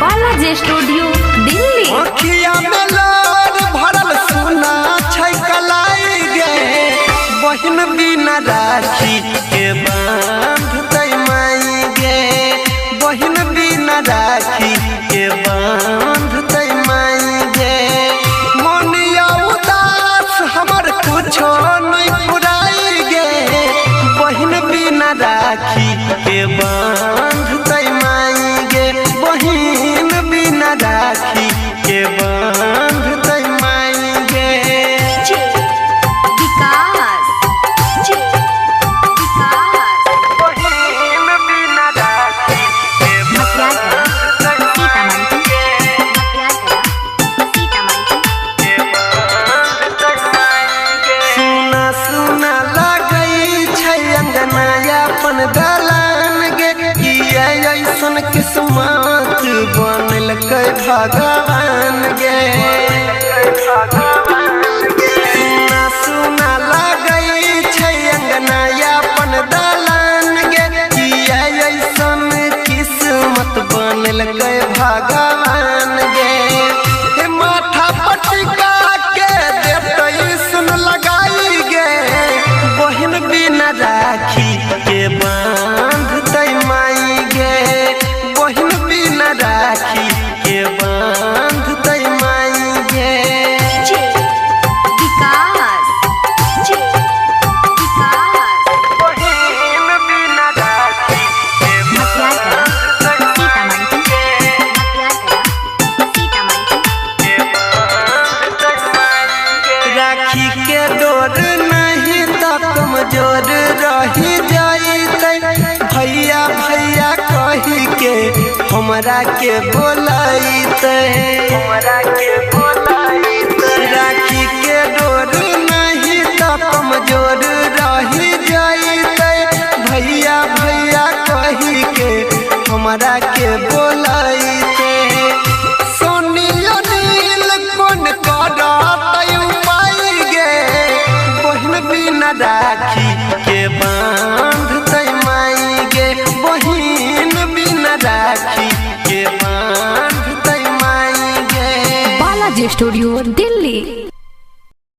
Balaji studio Delhi. अखिया में लार भरल सोना छै कलाई गे, बहिन बिना राखी के बांध दे माई गे, बहिन बिना राखी के बांध दे माई गे। मोनिया उदास हमर कुछो नहीं पुराई गे, बहिन बिना राखी के बांध दे माई गे, बहिन बिना राखी के बांध दे माई गे। बहिन बिना राखी के बांध दे माई गे, के बांध दे माई गे। सुना सुना लगई छै अंगना अपन दलान गे, किया ऐसन किस्मत बनल कै भगवान गे। सुना सुना लगई छै अंगना अपन दलान गे, किया ऐसन किस्मत बनल कै भगवान गे। हे माथा पटिका के देतै सुन लगाई गे, बहिन बिना राखी के बांध दे माई गे, बहिन बिना राखी के बांध दे माई गे। बहिन बिना राखी के बांध दे माई गे, के बांध दे माई गे। राखी के डोर नहीं तो कमजोर रही जाइते, भैया भैया कही के हमरा के बोलाइते, हमरा के बोलाइते। राखी के डोर नहीं तो कमजोर रही जाइते, भैया भैया कही के हमरा के बोलाइते। सोनी अनिल कोन करतै उपाय गे, बहिन बिना राखी के बांध दे माई गे, बहिन बिना राखी के बांध दे माई गे। बालाजी स्टूडियो दिल्ली।